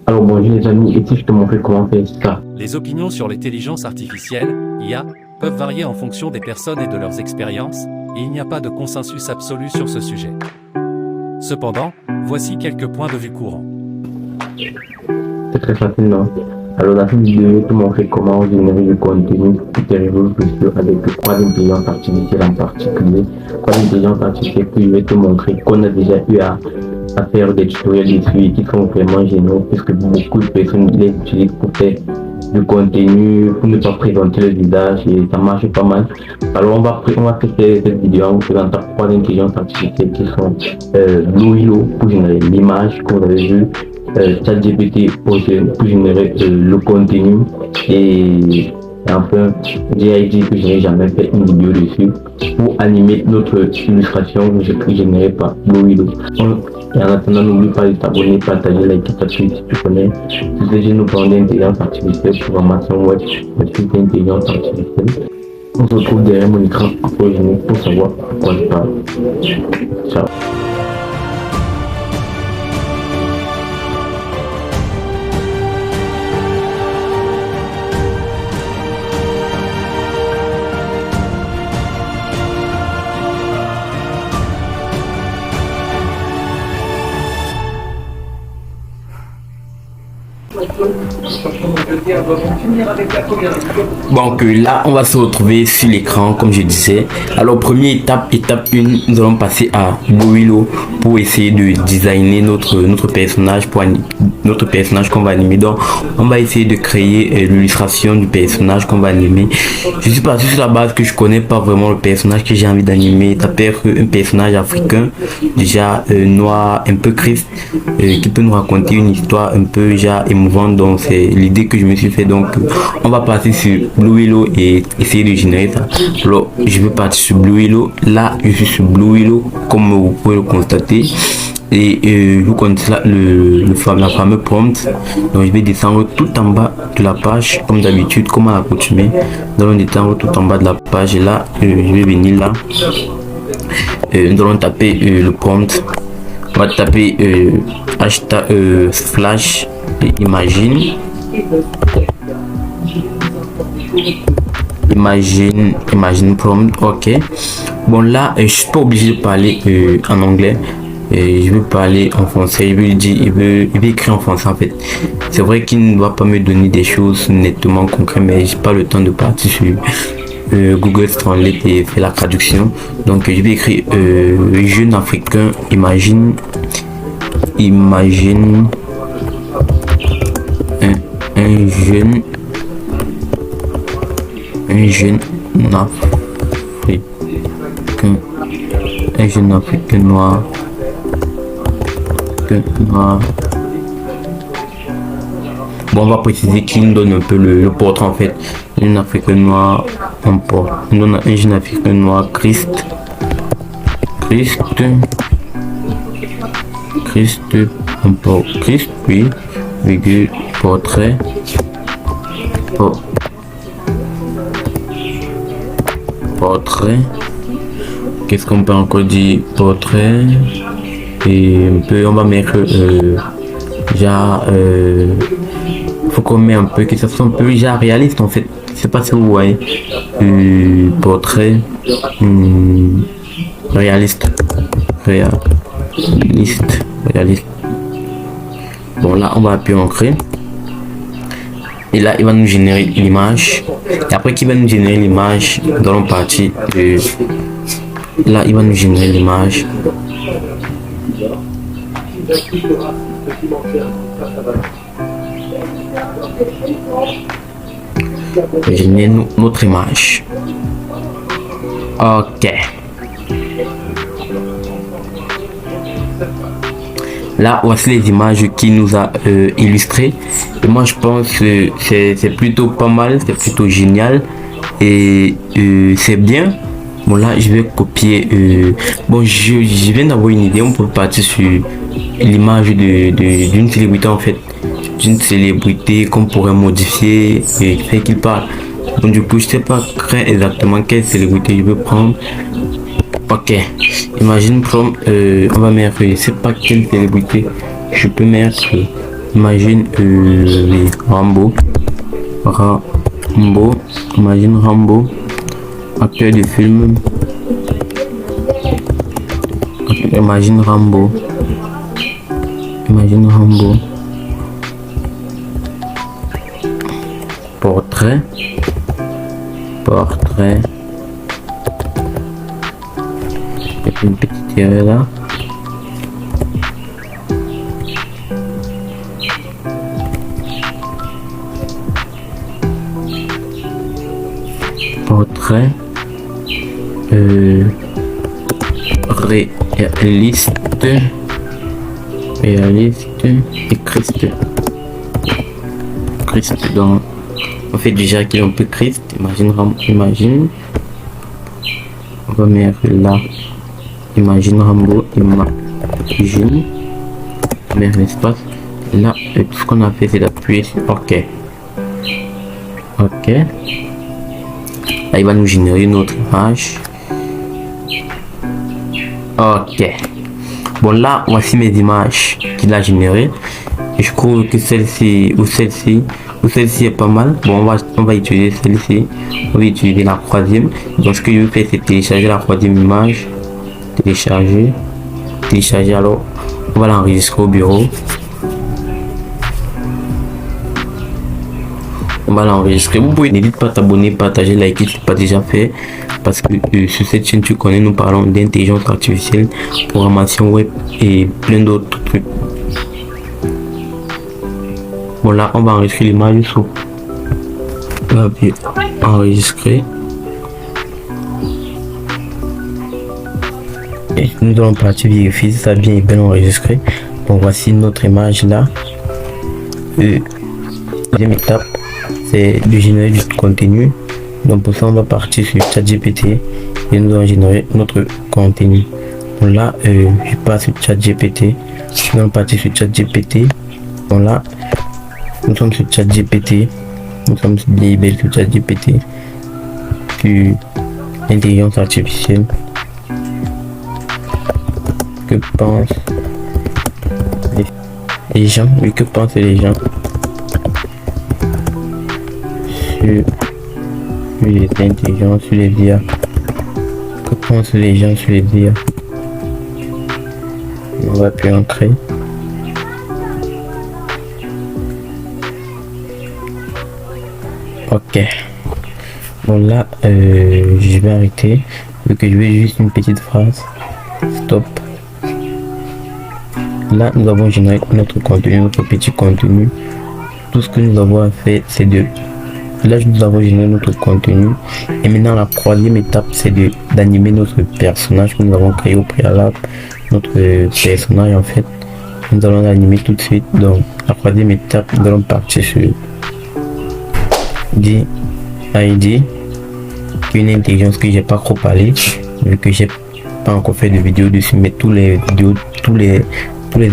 Alors bonjour les amis, et si je te montrais comment faire ça? Les opinions sur l'intelligence artificielle, IA, peuvent varier en fonction des personnes et de leurs expériences, et il n'y a pas de consensus absolu sur ce sujet. Cependant, voici quelques points de vue courants. C'est très facile, non? Alors dans cette vidéo, je vais te montrer comment générer du contenu sur tes réseaux sociaux avec trois intelligences artificielles en particulier. Trois intelligences artificielles que je vais te montrer qu'on a déjà eu à faire des tutoriels dessus et qui sont vraiment géniaux puisque beaucoup de personnes les utilisent pour faire du contenu, pour ne pas présenter le visage et ça marche pas mal. Alors on va faire cette vidéo en vous présentant trois intelligences artificielles qui sont Blue Willow pour générer l'image que vous avez vu, ChatGPT pour générer le contenu et enfin JIG que je n'ai jamais fait une vidéo dessus pour animer notre illustration que j'ai générée par Blue Willow. Et en attendant, n'oublie pas de t'abonner, partager, liker, si tu connais. Si déjà nous parlons d'intelligence artificielle, programmation web, suite d'intelligence artificielle. On se retrouve derrière mon écran pour savoir pourquoi je parle. Ciao. Donc là, on va se retrouver sur l'écran, comme je disais. Alors, première étape 1, nous allons passer à Blue Willow pour essayer de designer notre personnage, qu'on va animer. Donc, on va essayer de créer l'illustration du personnage qu'on va animer. Je suis parti sur la base que je connais pas vraiment le personnage que j'ai envie d'animer. Ça peut être un personnage africain, déjà noir, un peu triste, qui peut nous raconter une histoire un peu déjà émouvante. Donc, c'est l'idée que je me suis fait. Donc, on va passer sur Blue Willow et essayer de générer ça. Alors, je vais partir sur Blue Willow. Là, je suis sur Blue Willow, comme vous pouvez le constater. Et vous connaissez là la fameuse prompt. Donc, je vais descendre tout en bas de la page, comme d'habitude, comme à l'accoutumée. Nous allons descendre tout en bas de la page. Et là, je vais venir là. Nous allons taper le prompt. On va taper hashtag flash imagine prompt. Ok, bon là je suis pas obligé de parler en anglais, je vais parler en français. Il veut écrire en français en fait. C'est vrai qu'il ne va pas me donner des choses nettement concrètes, mais j'ai pas le temps de partir sur Google Translate et faire la traduction. Donc je vais écrire jeune africain imagine un jeune africain noir, Bon, on va préciser qu'il nous donne un peu le portrait en fait. Un africain noir, on donne un jeune africain noir, Christ, oui, virgule, portrait, qu'est-ce qu'on peut encore dire, portrait, et on va mettre faut qu'on mette un peu, que ça soit un peu réaliste en fait. Je sais pas si vous voyez, portrait, réaliste. Bon, là on va appuyer en créer et là il va nous générer l'image, et après qu'il va nous générer l'image, nous allons partir là il va nous générer l'image. Générer notre image. Ok, là voici les images qu'il nous a illustrées, et moi je pense que c'est plutôt pas mal, c'est plutôt génial, et c'est bien. Bon, là je vais copier bon, je viens d'avoir une idée. On peut partir sur l'image d'une célébrité en fait, d'une célébrité qu'on pourrait modifier et faire qu'il parle. Donc du coup je sais pas très exactement quelle célébrité je veux prendre. Ok, imagine on va mettre, je sais pas quelle célébrité je peux mettre, imagine Rambo, imagine Rambo, acteur de film, imagine Rambo, portrait, et puis une petite erreur là. Portrait, réaliste et Christ dans, on fait déjà qu'il y a un peu Christ, imagine, on va mettre là, imagine Rambo, imagine, mettre l'espace, là, tout ce qu'on a fait c'est d'appuyer sur OK. Là, il va nous générer une autre image. OK. Bon, là, voici mes images qu'il a générées. Et je trouve que celle-ci est pas mal. Bon, on va utiliser celle-ci. On va utiliser la troisième. Donc, ce que je vais faire, c'est télécharger la troisième image. Télécharger. Alors, on va l'enregistrer au bureau. On va l'enregistrer. Vous pouvez, n'hésite pas à t'abonner, partager, liker si ce n'est pas déjà fait. Parce que sur cette chaîne, tu connais, nous parlons d'intelligence artificielle, programmation web et plein d'autres trucs. Bon, là, on va enregistrer l'image sur. On va appuyer enregistrer. Et nous allons partir vérifier si ça a bien enregistré. Bon, voici notre image là. Deuxième étape, c'est de générer du contenu. Donc pour ça, on va partir sur ChatGPT et nous allons générer notre contenu. Bon là, je passe sur ChatGPT. Nous allons partir sur ChatGPT. Bon là, nous sommes sur ChatGPT. Nous sommes bien sur ChatGPT. Sur l'intelligence artificielle. Que pensent les gens? Oui, que pensent les gens sur les intelligences, sur les IA? Que pensent les gens sur les IA? On va appuyer entrer. OK. Bon là, je vais arrêter. Vu que je vais juste une petite phrase. Stop. Là, nous avons généré notre contenu, notre petit contenu. Tout ce que nous avons fait, c'est de... Là, nous avons généré notre contenu. Et maintenant, la troisième étape, c'est d'animer notre personnage que nous avons créé au préalable. Notre personnage, en fait, nous allons l'animer tout de suite. Donc, la troisième étape, nous allons partir sur DID, qui est une intelligence que j'ai pas trop parlé, vu que j'ai pas encore fait de vidéo dessus, mais tous les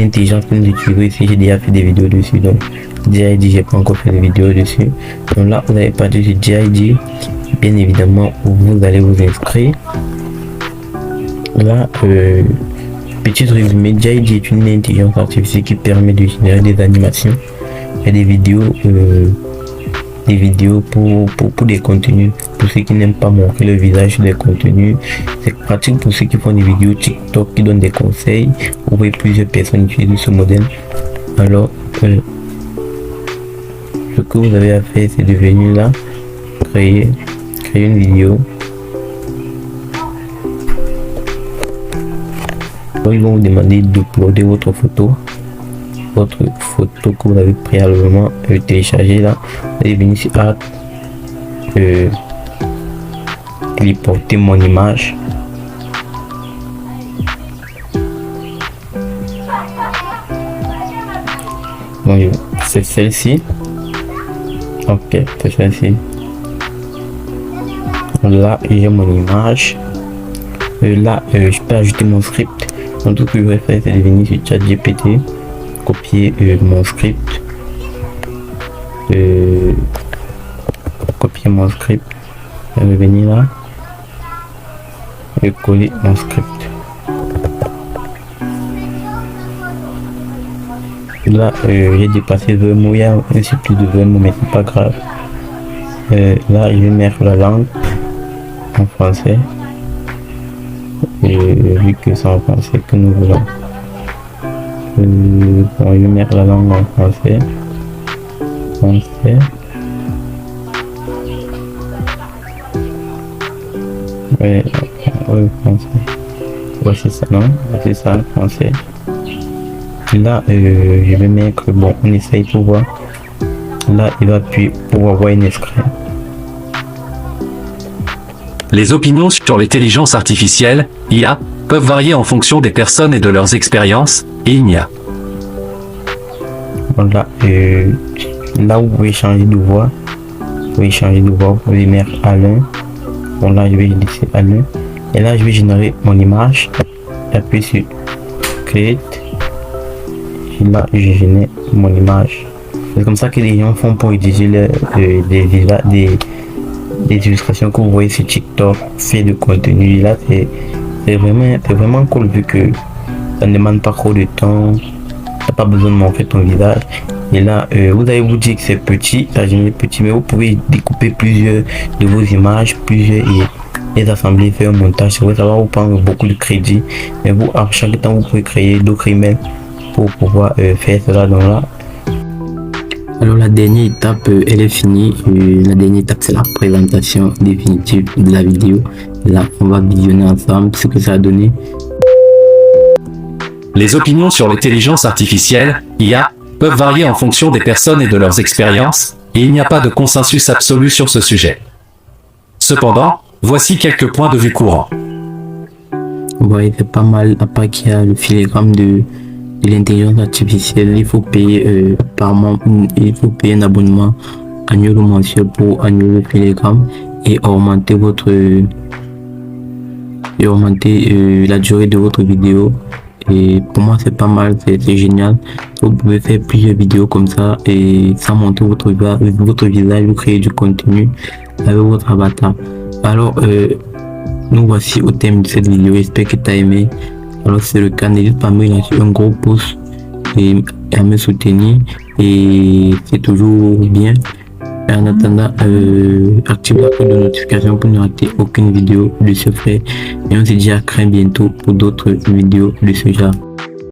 intelligences que nous utilisons ici, j'ai déjà fait des vidéos dessus. Donc DID, j'ai pas encore fait de vidéo dessus. Donc là, vous allez partir sur DID. Bien évidemment, vous allez vous inscrire. Là, petit résumé, DID est une intelligence artificielle qui permet de générer des animations et des vidéos pour des contenus. Pour ceux qui n'aiment pas montrer le visage des contenus, c'est pratique pour ceux qui font des vidéos TikTok qui donnent des conseils. Vous voyez plusieurs personnes utiliser ce modèle. Alors, ce que vous avez à faire, c'est de venir là, créer une vidéo. Alors, ils vont vous demander d'uploader votre photo que vous avez préalablement téléchargé. Là, vous allez venir sur Art, importer mon image. Bon, c'est celle-ci. OK, c'est celle-ci. Là, j'ai mon image. Là, je peux ajouter mon script. Donc, tout ce que je vais faire, c'est de venir sur ChatGPT, copier mon script. Copier mon script. Je vais venir là et coller mon script. Là, j'ai dépassé 20 mots, il y a un peu plus de 20 mots, mais c'est pas grave. Là, je vais mettre la langue en français. Vu que c'est en français que nous voulons. Bon, je vais mettre la langue en français. Ouais, français. Ouais, c'est ça, non? C'est ça, le français. Là, je vais mettre, bon, on essaye pour voir. Là, il va appuyer pour avoir une extrait. Les opinions sur l'intelligence artificielle, IA, peuvent varier en fonction des personnes et de leurs expériences, et il n'y a. Voilà, là vous pouvez changer de voix. Vous pouvez mettre Alain. Bon, là je vais laisser Alain. Et là je vais générer mon image. J'appuie sur Create. Et là je génère mon image. C'est comme ça que les gens font pour utiliser des illustrations que vous voyez sur TikTok, fait de contenu. Là c'est vraiment cool vu que ça ne demande pas trop de temps. T'as pas besoin de montrer ton visage. Et là vous allez vous dire que c'est petit, ça génère petit, mais vous pouvez découper plusieurs de vos images, plusieurs et les assembler, faire un montage. C'est vrai, ça va vous prendre beaucoup de crédit, mais vous à chaque temps vous pouvez créer d'autres emails pour pouvoir faire cela. Donc là, alors la dernière étape elle est finie. La dernière étape c'est la présentation définitive de la vidéo. Là on va visionner ensemble ce que ça a donné. Les opinions sur l'intelligence artificielle, IA, peuvent varier en fonction des personnes et de leurs expériences, et il n'y a pas de consensus absolu sur ce sujet. Cependant, voici quelques points de vue courants. Vous voyez, c'est pas mal, à part qu'il y a le filigrane de l'intelligence artificielle. Il faut payer par mois, il faut payer un abonnement annuel ou mensuel pour annuler le filigrane et augmenter la durée de votre vidéo. Et pour moi c'est pas mal, c'est génial. Vous pouvez faire plusieurs vidéos comme ça et sans montrer votre visage, vous créez du contenu avec votre avatar. Alors nous voici au thème de cette vidéo, j'espère que tu as aimé. Alors si c'est le cas, n'hésite pas à me lâcher un gros pouce et à me soutenir, et c'est toujours bien. Et en attendant, active la cloche de notification pour ne rater aucune vidéo de ce fait. Et on se dit à très bientôt pour d'autres vidéos de ce genre.